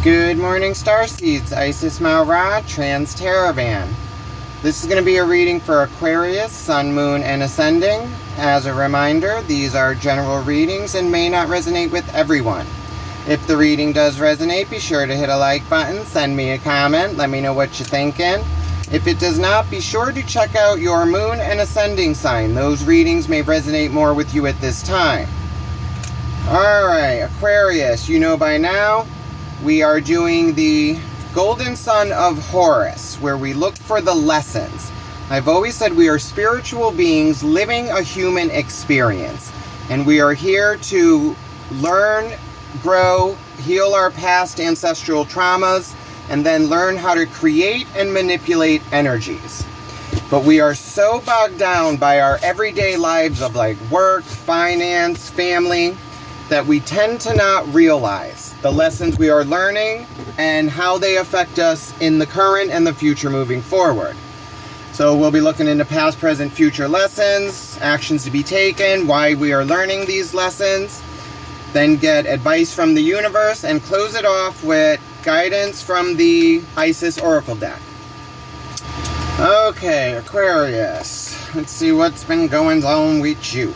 Good morning, Starseeds. Isis Maura, Trans Terravan. This is going to be a reading for Aquarius, Sun, Moon, and Ascending. As a reminder, these are general readings and may not resonate with everyone. If the reading does resonate, be sure to hit a like button, send me a comment, let me know what you're thinking. If it does not, be sure to check out your Moon and Ascending sign. Those readings may resonate more with you at this time. Alright, Aquarius, you know by now, we are doing the Golden Sun of Horus, where we look for the lessons. I've always said we are spiritual beings living a human experience, and we are here to learn, grow, heal our past ancestral traumas, and then learn how to create and manipulate energies. But we are so bogged down by our everyday lives of like work, finance, family, that we tend to not realize the lessons we are learning and how they affect us in the current and the future moving forward. So we'll be looking into past, present, future lessons, actions to be taken, why we are learning these lessons, then get advice from the universe, and close it off with guidance from the Isis Oracle deck. Okay, Aquarius, let's see what's been going on with you.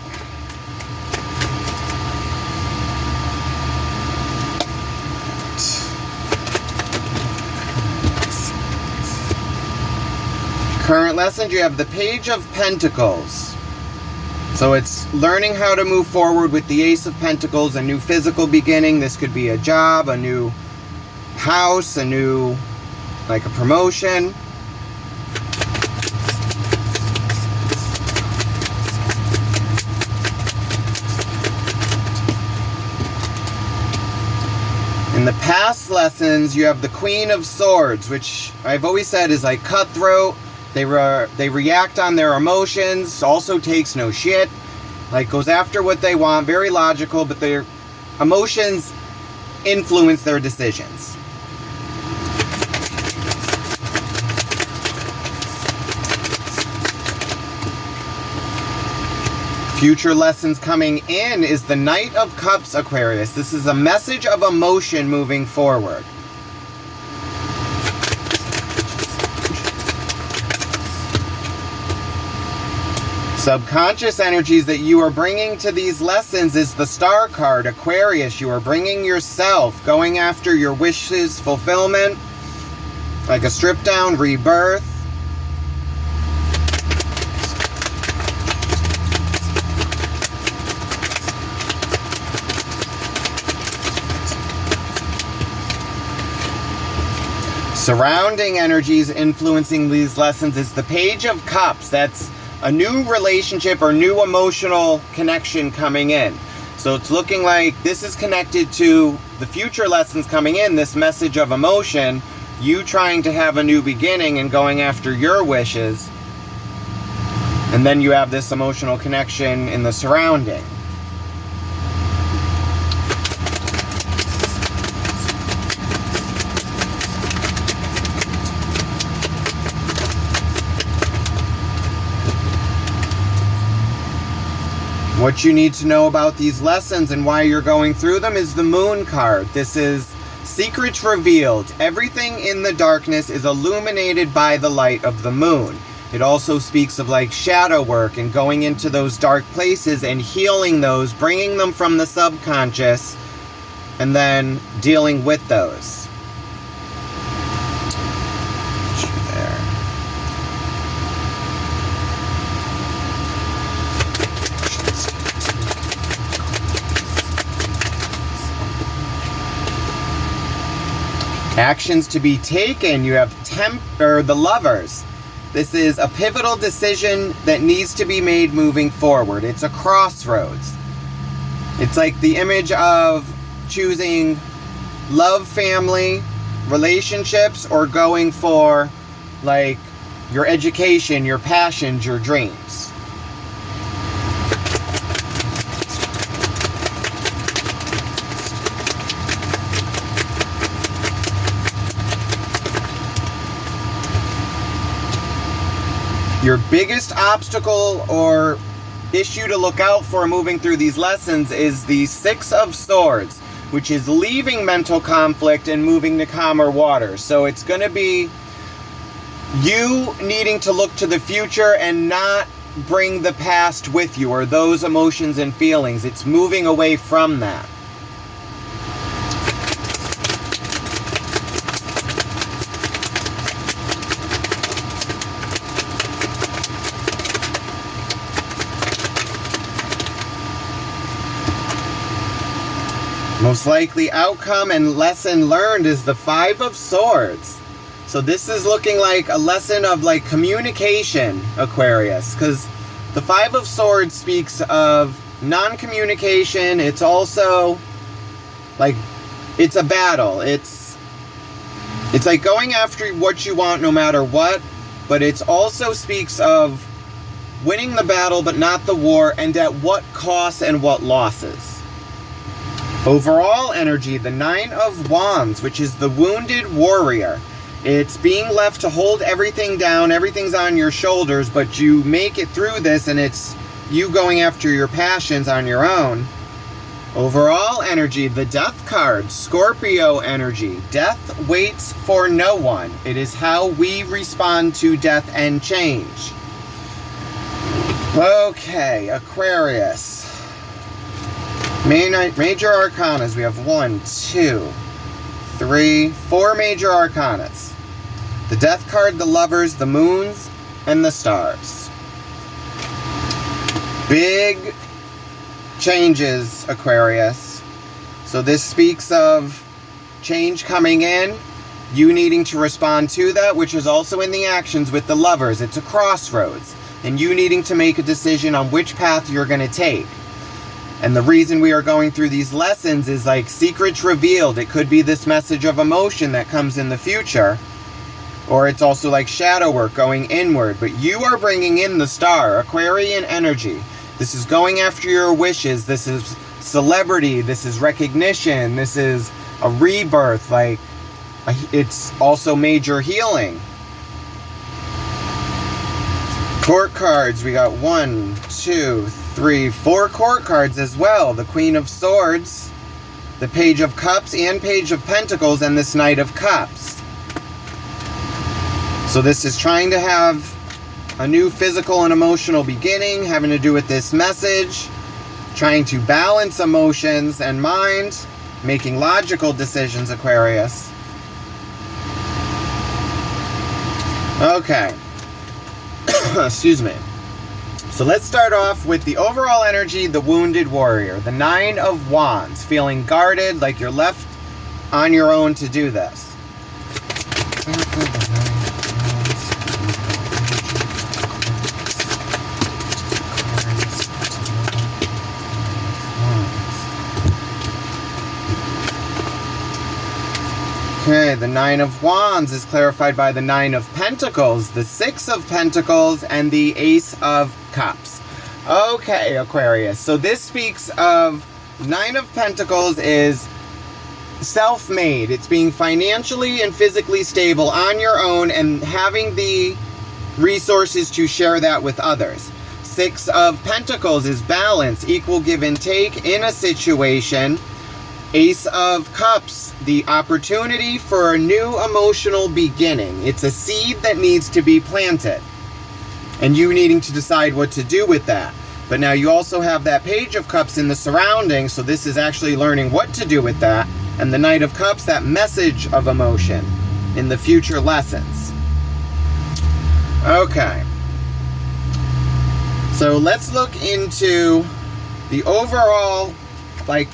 Current lessons, you have the Page of Pentacles. So it's learning how to move forward with the Ace of Pentacles, a new physical beginning. This could be a job, a new house, a new, like a promotion. In the past lessons, you have the Queen of Swords, which I've always said is like cutthroat. They react on their emotions, also takes no shit, like goes after what they want, very logical, but their emotions influence their decisions. Future lessons coming in is the Knight of Cups, Aquarius. This is a message of emotion moving forward. Subconscious energies that you are bringing to these lessons is the Star card, Aquarius. You are bringing yourself, going after your wishes, fulfillment, like a strip down, rebirth. Surrounding energies influencing these lessons is the Page of Cups. That's a new relationship or new emotional connection coming in. So it's looking like this is connected to the future lessons coming in, this message of emotion, you trying to have a new beginning and going after your wishes. And then you have this emotional connection in the surrounding. What you need to know about these lessons and why you're going through them is the Moon card. This is secrets revealed. Everything in the darkness is illuminated by the light of the moon. It also speaks of like shadow work and going into those dark places and healing those, bringing them from the subconscious, and then dealing with those. Actions to be taken, you have the Lovers. This is a pivotal decision that needs to be made moving forward. It's a crossroads. It's like the image of choosing love, family, relationships, or going for like your education, your passions, your dreams. Your biggest obstacle or issue to look out for moving through these lessons is the Six of Swords. which is leaving mental conflict and moving to calmer waters. So it's going to be you needing to look to the future and not bring the past with you, or those emotions and feelings. It's moving away from that. Most likely outcome and lesson learned is the Five of Swords. So this is looking like a lesson of like communication, Aquarius, because the Five of Swords speaks of non-communication. It's also like, it's a battle. It's like going after what you want no matter what, but it also speaks of winning the battle but not the war, and at what cost and what losses. Overall energy, the Nine of Wands, which is the wounded warrior. It's being left to hold everything down, everything's on your shoulders, but you make it through this, and it's you going after your passions on your own. Overall energy, the Death card, Scorpio energy. Death waits for no one. It is how we respond to death and change. Okay, Aquarius. Major arcanas, we have 1, 2, 3, 4 major arcanas. The Death card, the Lovers, the Moons, and the Stars. Big changes, Aquarius. So this speaks of change coming in, you needing to respond to that, which is also in the actions with the Lovers. It's a crossroads, and you needing to make a decision on which path you're going to take. And the reason we are going through these lessons is like secrets revealed. It could be this message of emotion that comes in the future. Or it's also like shadow work going inward. But you are bringing in the Star, Aquarian energy. This is going after your wishes. This is celebrity. This is recognition. This is a rebirth. Like, it's also major healing. Court cards, we got 1, 2, 3, 4 court cards as well. The Queen of Swords, the Page of Cups, and Page of Pentacles, and this Knight of Cups. So this is trying to have a new physical and emotional beginning, having to do with this message, trying to balance emotions and mind, making logical decisions, Aquarius. Okay. Excuse me. So let's start off with the overall energy, the wounded warrior, the Nine of Wands, feeling guarded, like you're left on your own to do this. Okay, the Nine of Wands is clarified by the Nine of Pentacles, the Six of Pentacles, and the Ace of Cups. Okay, Aquarius. So this speaks of Nine of Pentacles is self-made. It's being financially and physically stable on your own and having the resources to share that with others. Six of Pentacles is balance, equal give and take in a situation. Ace of Cups, the opportunity for a new emotional beginning. It's a seed that needs to be planted, and you needing to decide what to do with that. But now you also have that Page of Cups in the surroundings, so this is actually learning what to do with that. And the Knight of Cups, that message of emotion in the future lessons. Okay. So let's look into the overall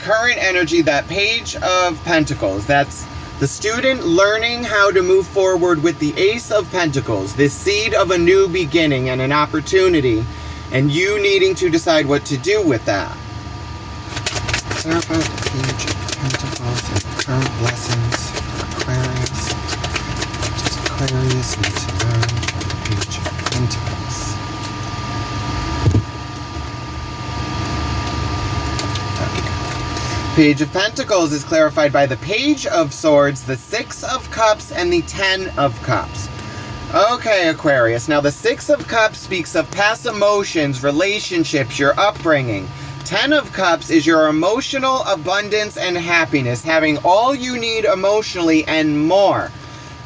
current energy, that Page of Pentacles. That's the student learning how to move forward with the Ace of Pentacles, this seed of a new beginning and an opportunity, and you needing to decide what to do with that. Clarify the Page of Pentacles and current lessons for Aquarius. What does Aquarius need to learn from the Page of Pentacles? Page of Pentacles is clarified by the Page of Swords, the Six of Cups, and the Ten of Cups. Okay, Aquarius. Now, the Six of Cups speaks of past emotions, relationships, your upbringing, Ten of Cups is your emotional abundance and happiness, having all you need emotionally and more.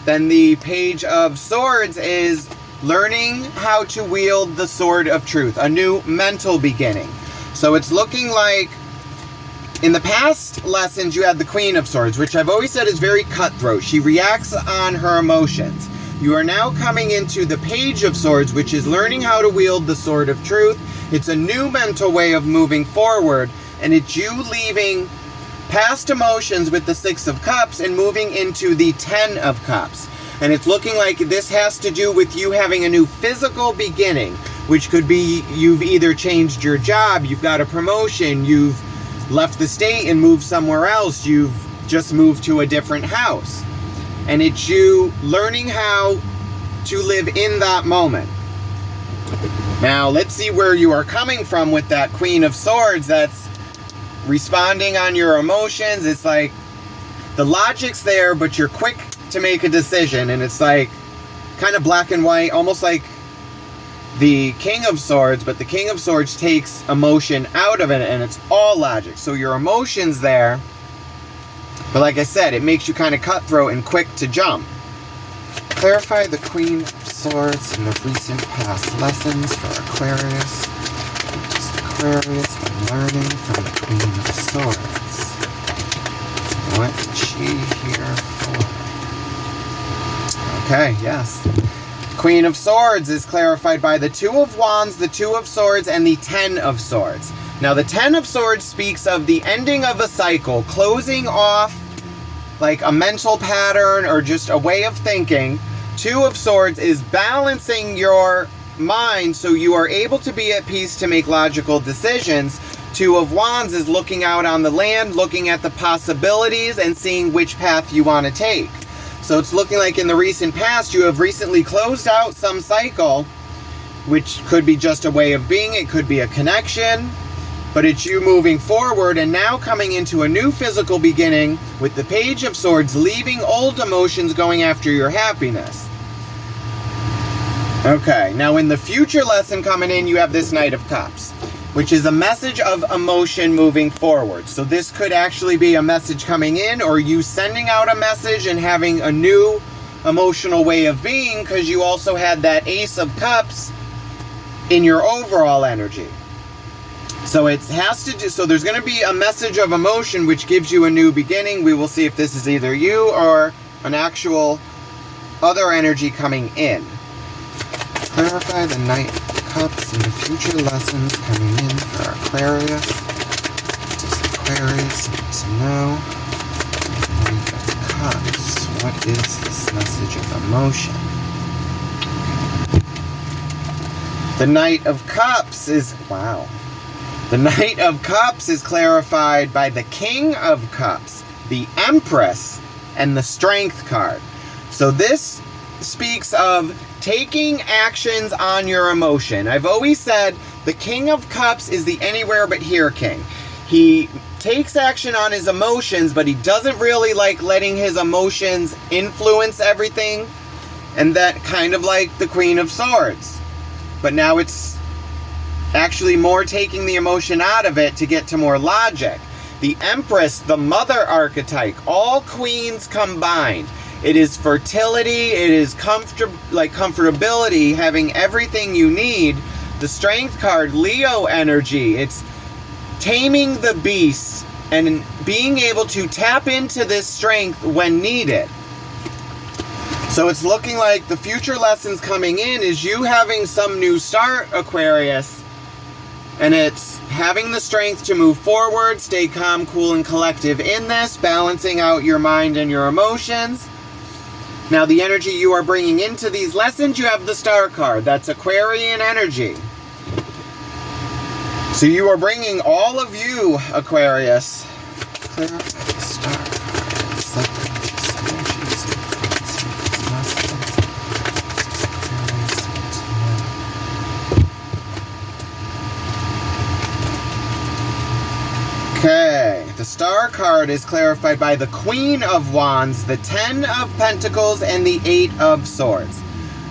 Then the Page of Swords is learning how to wield the Sword of Truth, a new mental beginning. So it's looking like in the past lessons you had the Queen of Swords, which I've always said is very cutthroat. She reacts on her emotions. You are now coming into the Page of Swords, which is learning how to wield the Sword of Truth. It's a new mental way of moving forward, and it's you leaving past emotions with the Six of Cups and moving into the Ten of Cups. And it's looking like this has to do with you having a new physical beginning, which could be you've either changed your job, you've got a promotion, you've left the state and moved somewhere else, you've just moved to a different house. And it's you learning how to live in that moment. Now, let's see where you are coming from with that Queen of Swords that's responding on your emotions. It's like the logic's there, but you're quick to make a decision. And it's like kind of black and white, almost like the King of Swords, but the King of Swords takes emotion out of it and it's all logic. So your emotion's there, but like I said, it makes you kind of cutthroat and quick to jump. Clarify the Queen of Swords in the recent past lessons for Aquarius. What does Aquarius been learning from the Queen of Swords? What is she here for? Okay, yes. Queen of Swords is clarified by the Two of Wands, the Two of Swords, and the Ten of Swords. Now, the Ten of Swords speaks of the ending of a cycle, closing off like a mental pattern or just a way of thinking. Two of Swords is balancing your mind so you are able to be at peace to make logical decisions. Two of Wands is looking out on the land, looking at the possibilities and seeing which path you want to take. So it's looking like in the recent past you have recently closed out some cycle, which could be just a way of being, it could be a connection, but it's you moving forward and now coming into a new physical beginning with the Page of Swords, leaving old emotions, going after your happiness. Okay, now in the future lesson coming in, you have this Knight of Cups, which is a message of emotion moving forward. So this could actually be a message coming in or you sending out a message and having a new emotional way of being, because you also had that Ace of Cups in your overall energy. So it has to do, so there's going to be a message of emotion which gives you a new beginning. We will see if this is either you or an actual other energy coming in. Clarify the Knight of Cups in the future lessons coming in for Aquarius. What does Aquarius need to know? Knight of Cups. What is this message of emotion? The Knight of Cups is, wow. The Knight of Cups is clarified by the King of Cups, the Empress, and the Strength card. So this speaks of taking actions on your emotion. I've always said the King of Cups is the anywhere but here king. He takes action on his emotions, but he doesn't really like letting his emotions influence everything. And that kind of like the Queen of Swords. But now it's actually more taking the emotion out of it to get to more logic. The Empress, the mother archetype, all queens combined. It is fertility, it is comfortability, having everything you need. The Strength card, Leo energy, it's taming the beast and being able to tap into this strength when needed. So it's looking like the future lessons coming in is you having some new start, Aquarius, and it's having the strength to move forward, stay calm, cool, and collective in this, balancing out your mind and your emotions. Now, the energy you are bringing into these lessons, you have the Star card. That's Aquarian energy. So you are bringing all of you, Aquarius. Clarify the Star card. Subconscious energies and thoughts and these messages. Aquarius needs to know. Okay, the Star card is clarified by the Queen of Wands, the Ten of Pentacles, and the Eight of Swords.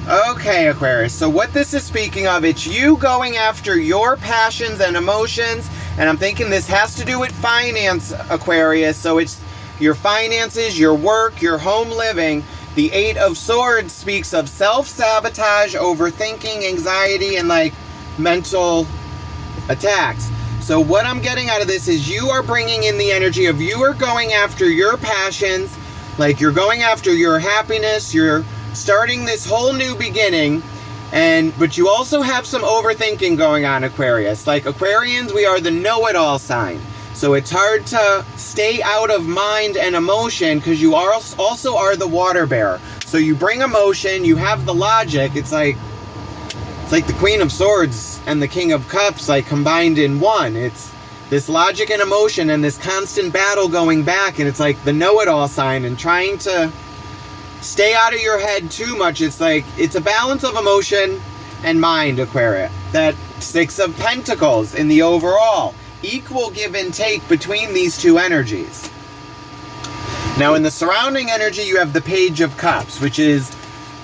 Okay, Aquarius, so what this is speaking of, it's you going after your passions and emotions And I'm thinking this has to do with finance, Aquarius. So it's your finances, your work, your home living. The Eight of Swords speaks of self-sabotage, overthinking, anxiety, and like mental attacks. So what I'm getting out of this is you are bringing in the energy of you are going after your passions, like you're going after your happiness, you're starting this whole new beginning, but you also have some overthinking going on, Aquarius. Like Aquarians, we are the know-it-all sign. So it's hard to stay out of mind and emotion because you also are the water bearer. So you bring emotion, you have the logic. It's like the Queen of Swords and the King of Cups like combined in one. It's this logic and emotion and this constant battle going back, and it's like the know-it-all sign and trying to stay out of your head too much. It's like it's a balance of emotion and mind, Aquarius. That Six of Pentacles in the overall. Equal give and take between these two energies. Now in the surrounding energy you have the Page of Cups, which is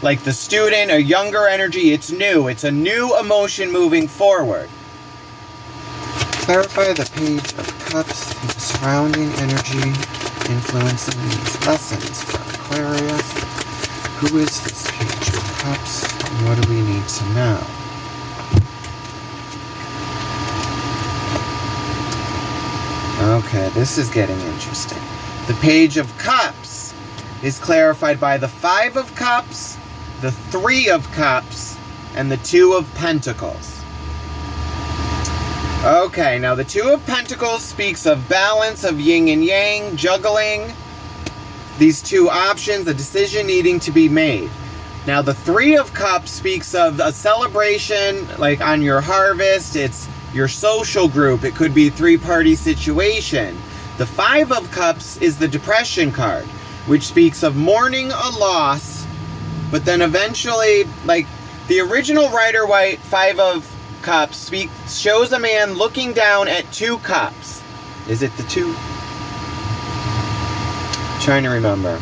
like the student, a younger energy. It's new. It's a new emotion moving forward. Clarify the Page of Cups and the surrounding energy influencing these lessons for Aquarius. Who is this Page of Cups and what do we need to know? Okay, this is getting interesting. The Page of Cups is clarified by the Five of Cups, the Three of Cups, and the Two of Pentacles. Okay, now the Two of Pentacles speaks of balance, of yin and yang, juggling these two options, a decision needing to be made. Now the Three of Cups speaks of a celebration, like on your harvest. It's your social group. It could be a three-party situation. The Five of Cups is the Depression card, which speaks of mourning a loss, but then eventually, like the original Rider-Waite Five of Cups shows a man looking down at two cups. Is it the two? Trying to remember.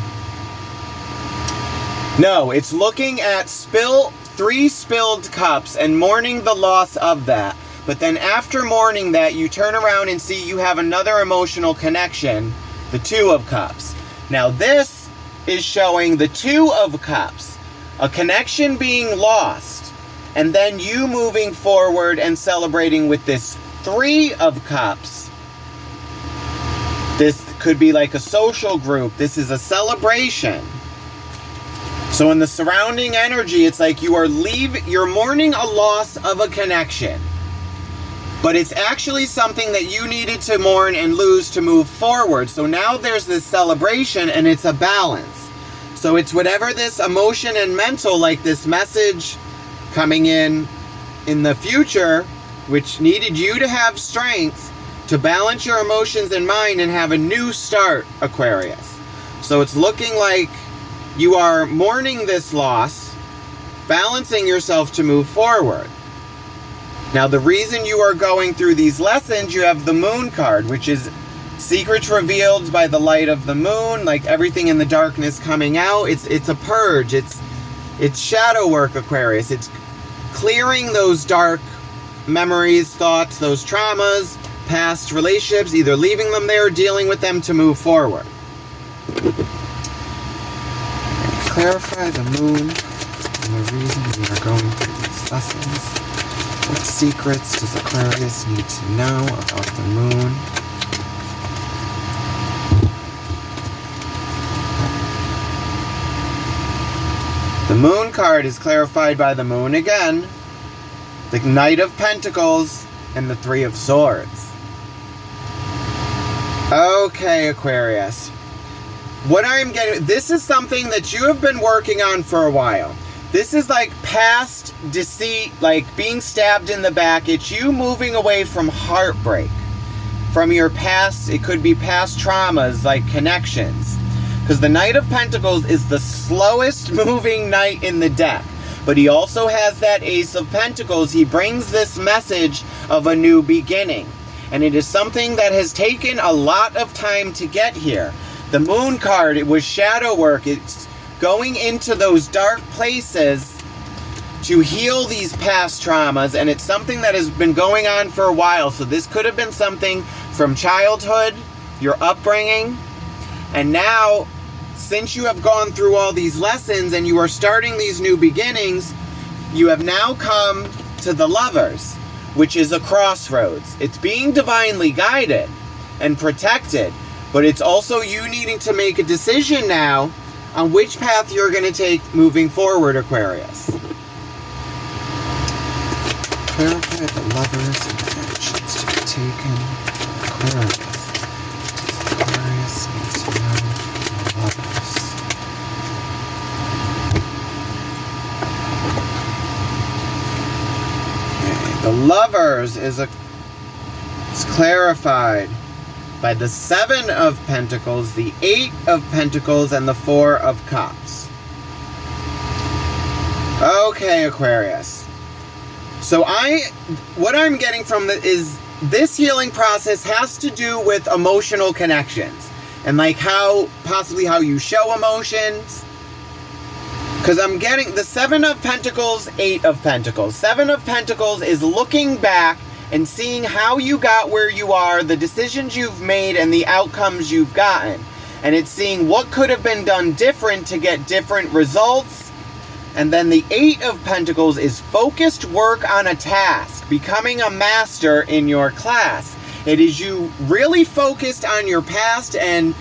No, it's looking at three spilled cups and mourning the loss of that. But then after mourning that, you turn around and see you have another emotional connection, the Two of Cups. Now this is showing the Two of Cups, a connection being lost, and then you moving forward and celebrating with this Three of Cups. This could be like a social group. This is a celebration. So in the surrounding energy, it's like you're mourning a loss of a connection. But it's actually something that you needed to mourn and lose to move forward. So now there's this celebration and it's a balance. So it's whatever this emotion and mental, like this message coming in the future, which needed you to have strength to balance your emotions and mind and have a new start, Aquarius. So it's looking like you are mourning this loss, balancing yourself to move forward. Now the reason you are going through these lessons, you have the Moon card, which is secrets revealed by the light of the moon, like everything in the darkness coming out. It's a purge. It's shadow work, Aquarius. It's clearing those dark memories, thoughts, those traumas, past relationships, either leaving them there or dealing with them to move forward. Clarify the moon and the reason we are going through these lessons. What secrets does Aquarius need to know about the moon? The Moon card is clarified by the moon again, the Knight of Pentacles, and the Three of Swords. Okay, Aquarius. What I'm getting, this is something that you have been working on for a while. This is like past deceit, like being stabbed in the back. It's you moving away from heartbreak, from your past. It could be past traumas, like connections. Because the Knight of Pentacles is the slowest moving knight in the deck. But he also has that Ace of Pentacles. He brings this message of a new beginning. And it is something that has taken a lot of time to get here. The Moon card, it was shadow work. It's going into those dark places to heal these past traumas, and it's something that has been going on for a while. So this could have been something from childhood, your upbringing, and now, since you have gone through all these lessons and you are starting these new beginnings, you have now come to the Lovers, which is a crossroads. It's being divinely guided and protected, but it's also you needing to make a decision now on which path you're going to take moving forward, Aquarius. Clarify the Lovers and the actions to be taken. Aquarius. Aquarius needs to know the Lovers. Okay. The Lovers is clarified by the 7 of Pentacles, the 8 of Pentacles, and the 4 of Cups. Okay, Aquarius. So what I'm getting from it is this healing process has to do with emotional connections. And like possibly how you show emotions. Because I'm getting the 7 of Pentacles, 8 of Pentacles. 7 of Pentacles is looking back and seeing how you got where you are, the decisions you've made, and the outcomes you've gotten. And it's seeing what could have been done different to get different results. And then the 8 of Pentacles is focused work on a task, becoming a master in your class. It is you really focused on your past and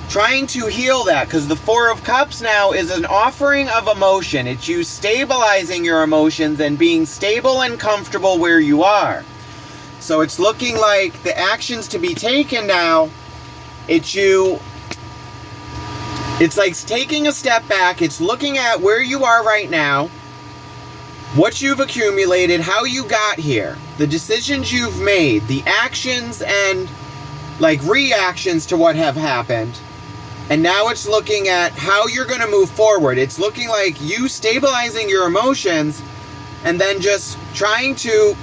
trying to heal that, because the 4 of Cups now is an offering of emotion. It's you stabilizing your emotions and being stable and comfortable where you are. So it's looking like the actions to be taken now, it's like taking a step back. It's looking at where you are right now, what you've accumulated, how you got here, the decisions you've made, the actions and like reactions to what have happened. And now it's looking at how you're going to move forward. It's looking like you stabilizing your emotions and then just trying to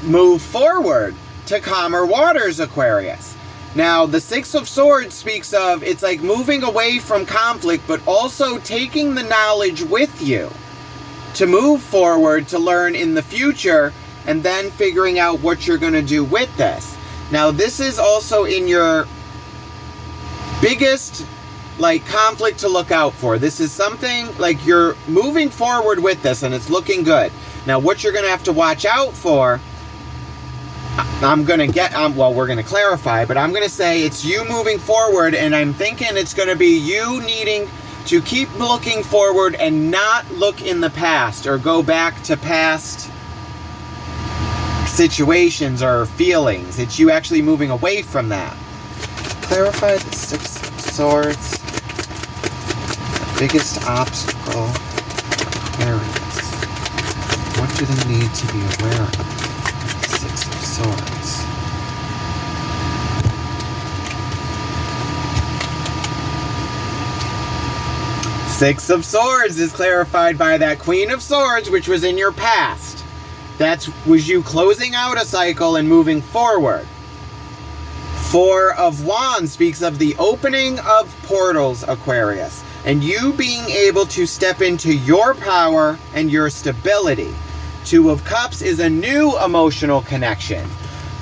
move forward to calmer waters, Aquarius. Now, the 6 of Swords speaks of, it's like moving away from conflict, but also taking the knowledge with you to move forward, to learn in the future, and then figuring out what you're going to do with this. Now, this is also in your biggest conflict to look out for. This is something like you're moving forward with this and it's looking good. Now, what you're going to have to watch out for, we're going to clarify, but I'm going to say it's you moving forward, and I'm thinking it's going to be you needing to keep looking forward and not look in the past or go back to past situations or feelings. It's you actually moving away from that. Clarify the 6 of Swords. The biggest obstacle, Aquarius. What do they need to be aware of? 6 of Swords. Six of Swords is clarified by that Queen of Swords, which was in your past. That was you closing out a cycle and moving forward. 4 of Wands speaks of the opening of portals, Aquarius, and you being able to step into your power and your stability. 2 of Cups is a new emotional connection.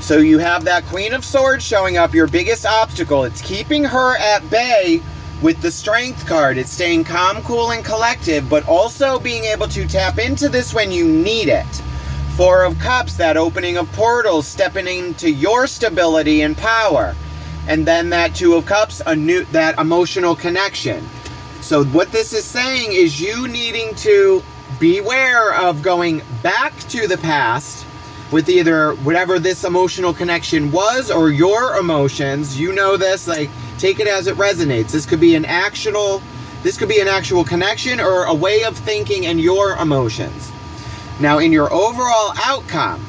So you have that Queen of Swords showing up, your biggest obstacle. It's keeping her at bay with the Strength card. It's staying calm, cool, and collective, but also being able to tap into this when you need it. 4 of Cups, that opening of portals, stepping into your stability and power. And then that 2 of Cups, that emotional connection. So what this is saying is you needing to beware of going back to the past with either whatever this emotional connection was or your emotions. You know this, take it as it resonates. This could be an actual connection or a way of thinking and your emotions. Now, in your overall outcome,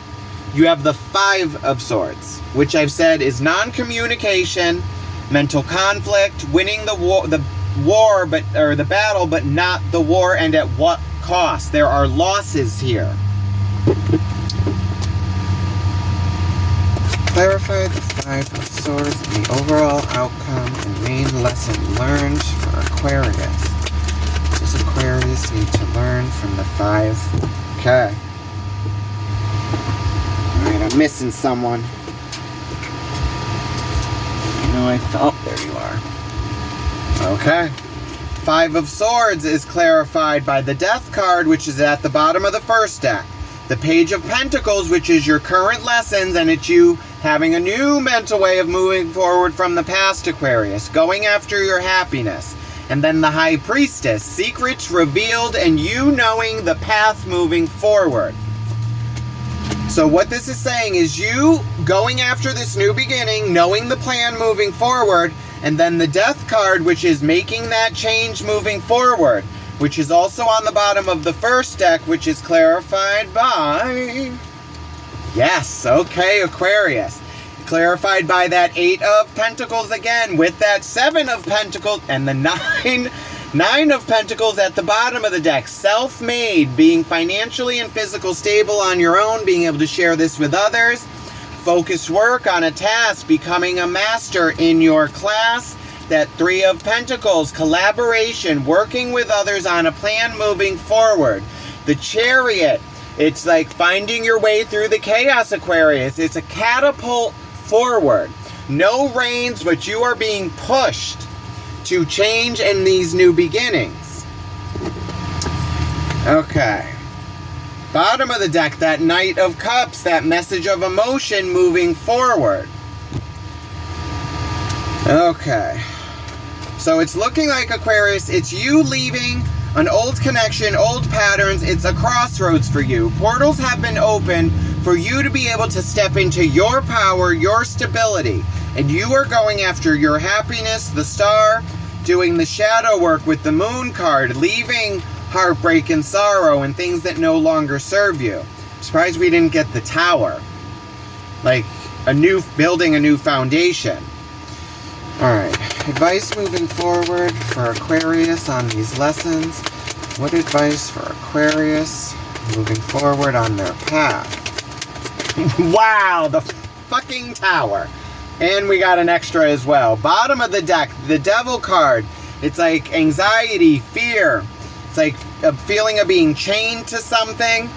you have the 5 of Swords, which I've said is non-communication, mental conflict, winning the battle, but not the war, and at what cost. There are losses here. Clarify the 5 of Swords and the overall outcome and main lesson learned for Aquarius. What does Aquarius need to learn from the 5? Okay. Alright, I'm missing someone. Oh, there you are. Okay. 5 of Swords is clarified by the Death card, which is at the bottom of the first deck. The Page of Pentacles, which is your current lessons, and it's you having a new mental way of moving forward from the past, Aquarius, going after your happiness. And then the High Priestess, secrets revealed and you knowing the path moving forward. So what this is saying is you going after this new beginning, knowing the plan moving forward, and then the Death card, which is making that change moving forward, which is also on the bottom of the first deck, which is clarified by... Yes, okay, Aquarius. Clarified by that 8 of Pentacles again, with that 7 of Pentacles, and the 9 of Pentacles at the bottom of the deck. Self-made, being financially and physically stable on your own, being able to share this with others. Focused work on a task, becoming a master in your class. That 3 of Pentacles, collaboration, working with others on a plan moving forward. The Chariot, it's like finding your way through the chaos, Aquarius. It's a catapult forward. No reins, but you are being pushed to change in these new beginnings. Okay. Bottom of the deck, that Knight of Cups, that message of emotion moving forward. Okay. So it's looking like, Aquarius, it's you leaving an old connection, old patterns. It's a crossroads for you. Portals have been opened for you to be able to step into your power, your stability. And you are going after your happiness, the Star, doing the shadow work with the Moon card, leaving heartbreak and sorrow and things that no longer serve you. I'm surprised we didn't get the Tower. Like building a new foundation. Alright, advice moving forward for Aquarius on these lessons. What advice for Aquarius moving forward on their path? Wow, the fucking Tower. And we got an extra as well. Bottom of the deck, the Devil card. It's like anxiety, fear. It's like a feeling of being chained to something.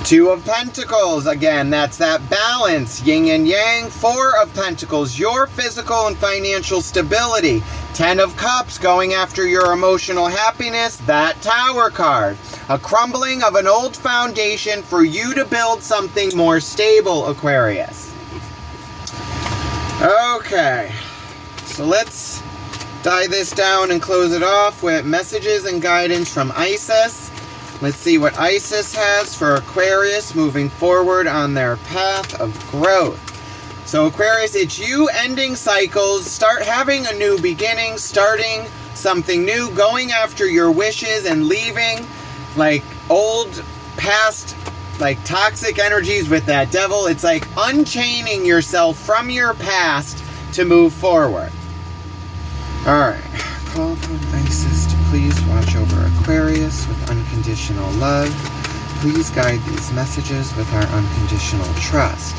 2 of Pentacles, again, that's that balance, yin and yang. 4 of Pentacles, your physical and financial stability. 10 of Cups, going after your emotional happiness, that Tower card. A crumbling of an old foundation for you to build something more stable, Aquarius. Okay, so let's die this down and close it off with messages and guidance from Isis. Let's see what Isis has for Aquarius moving forward on their path of growth. So Aquarius, it's you ending cycles, start having a new beginning, starting something new, going after your wishes and leaving like old past like toxic energies with that Devil. It's like unchaining yourself from your past to move forward. Alright, call upon Isis to please watch over Aquarius with unconditional love. Please guide these messages with our unconditional trust.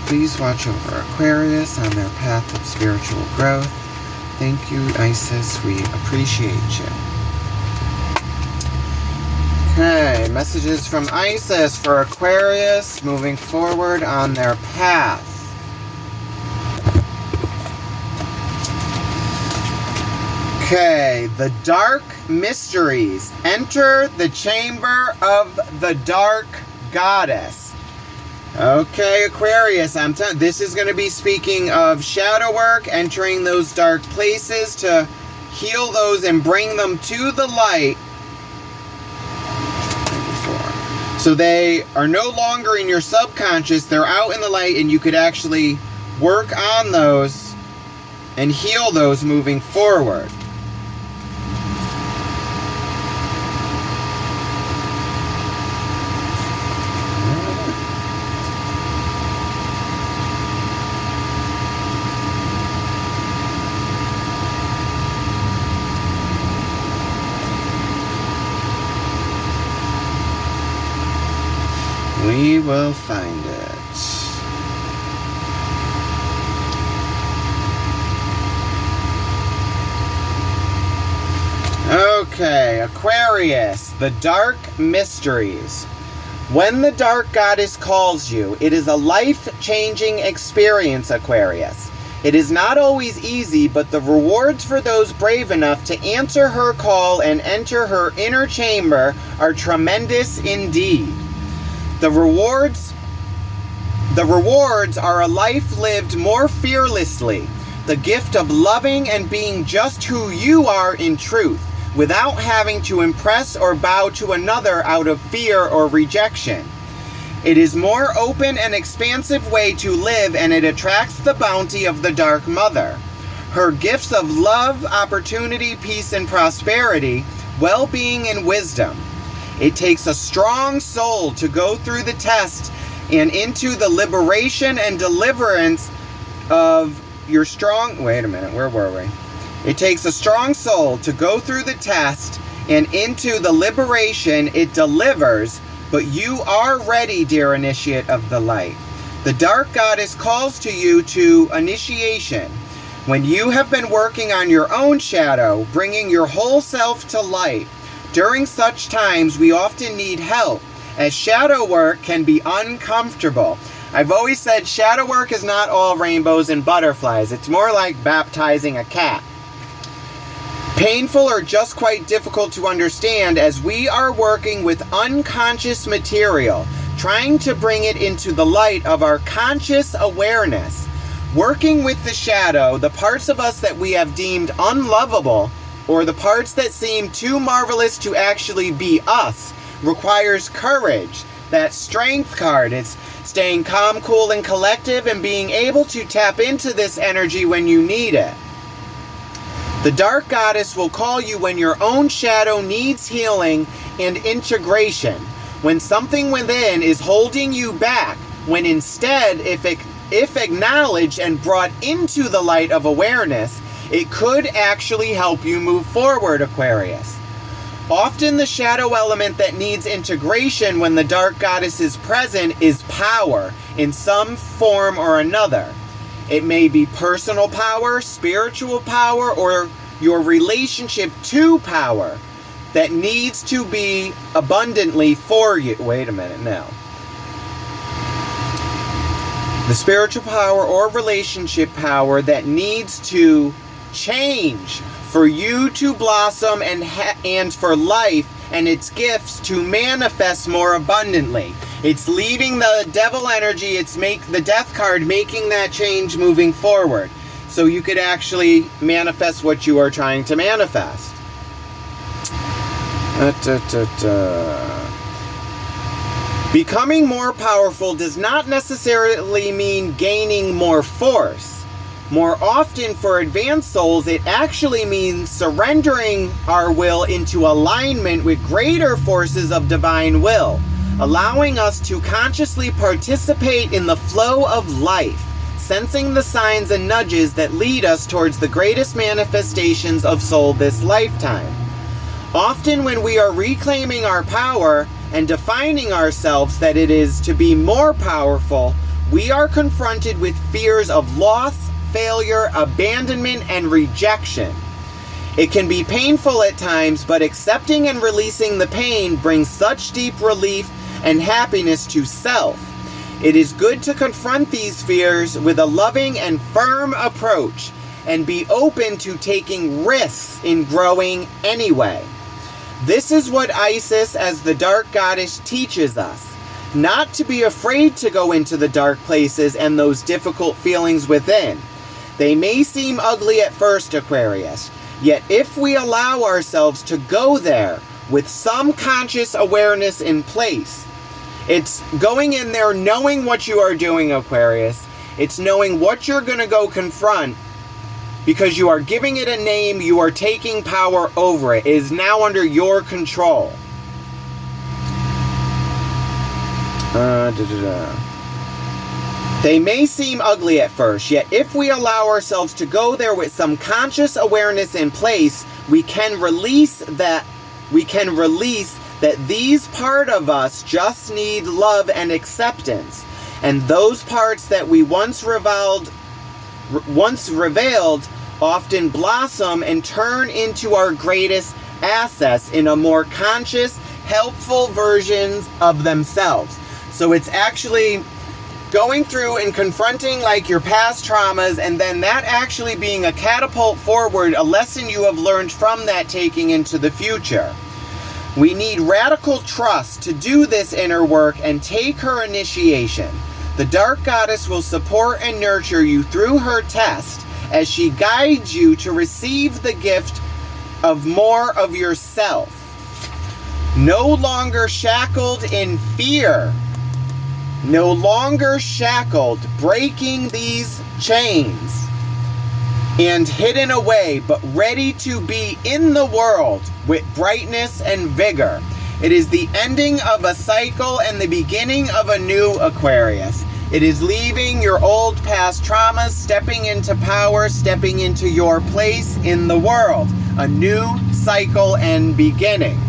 Please watch over Aquarius on their path of spiritual growth. Thank you, Isis. We appreciate you. Okay, messages from Isis for Aquarius moving forward on their path. Okay, the Dark Mysteries. Enter the chamber of the Dark Goddess. Okay, Aquarius, this is going to be speaking of shadow work, entering those dark places to heal those and bring them to the light. So they are no longer in your subconscious, they're out in the light, and you could actually work on those and heal those moving forward. We will find it. Okay, Aquarius, the dark mysteries. When the dark goddess calls you, it is a life-changing experience, Aquarius. It is not always easy, but the rewards for those brave enough to answer her call and enter her inner chamber are tremendous indeed. The rewards are a life lived more fearlessly, the gift of loving and being just who you are in truth, without having to impress or bow to another out of fear or rejection. It is more open and expansive way to live, and it attracts the bounty of the Dark Mother. Her gifts of love, opportunity, peace, and prosperity, well-being, and wisdom. It takes a strong soul to go through the test and into the liberation and deliverance of your strong... Wait a minute, where were we? It takes a strong soul to go through the test and into the liberation it delivers, but you are ready, dear initiate of the light. The Dark Goddess calls to you to initiation. When you have been working on your own shadow, bringing your whole self to light, during such times we often need help, as shadow work can be uncomfortable. I've always said shadow work is not all rainbows and butterflies. It's more like baptizing a cat. Painful or just quite difficult to understand, as we are working with unconscious material, trying to bring it into the light of our conscious awareness. Working with the shadow, the parts of us that we have deemed unlovable, or the parts that seem too marvelous to actually be us, requires courage. That strength card, it's staying calm, cool, and collective, and being able to tap into this energy when you need it. The Dark Goddess will call you when your own shadow needs healing and integration, when something within is holding you back, when instead, if acknowledged and brought into the light of awareness, it could actually help you move forward, Aquarius. Often the shadow element that needs integration when the Dark Goddess is present is power in some form or another. It may be personal power, spiritual power, or your relationship to power that needs to be abundantly for you. Wait a minute now. The spiritual power or relationship power that needs to change for you to blossom and for life and its gifts to manifest more abundantly. It's leaving the devil energy, it's the death card, making that change moving forward. So you could actually manifest what you are trying to manifest. Becoming more powerful does not necessarily mean gaining more force. More often for advanced souls, it actually means surrendering our will into alignment with greater forces of divine will, allowing us to consciously participate in the flow of life, sensing the signs and nudges that lead us towards the greatest manifestations of soul this lifetime. Often when we are reclaiming our power and defining ourselves that it is to be more powerful, we are confronted with fears of loss, failure, abandonment, and rejection. It can be painful at times, but accepting and releasing the pain brings such deep relief and happiness to self. It is good to confront these fears with a loving and firm approach and be open to taking risks in growing anyway. This is what Isis as the Dark Goddess teaches us. Not to be afraid to go into the dark places and those difficult feelings within. They may seem ugly at first, Aquarius, yet if we allow ourselves to go there with some conscious awareness in place, it's going in there knowing what you are doing, Aquarius. It's knowing what you're going to go confront, because you are giving it a name, you are taking power over it. It is now under your control. They may seem ugly at first, yet if we allow ourselves to go there with some conscious awareness in place, we can release that these part of us just need love and acceptance. And those parts that we once revealed often blossom and turn into our greatest access in a more conscious, helpful versions of themselves. So it's actually going through and confronting like your past traumas, and then that actually being a catapult forward, a lesson you have learned from that taking into the future. We need radical trust to do this inner work and take her initiation. The Dark Goddess will support and nurture you through her test as she guides you to receive the gift of more of yourself. No longer shackled in fear. No longer shackled, breaking these chains and hidden away, but ready to be in the world with brightness and vigor. It is the ending of a cycle and the beginning of a new Aquarius. It is leaving your old past traumas, stepping into power, stepping into your place in the world. A new cycle and beginning.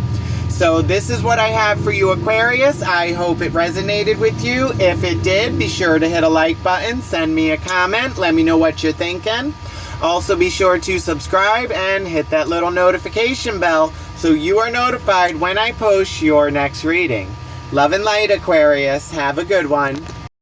So this is what I have for you, Aquarius. I hope it resonated with you. If it did, be sure to hit a like button, send me a comment, let me know what you're thinking. Also be sure to subscribe and hit that little notification bell so you are notified when I post your next reading. Love and light, Aquarius. Have a good one.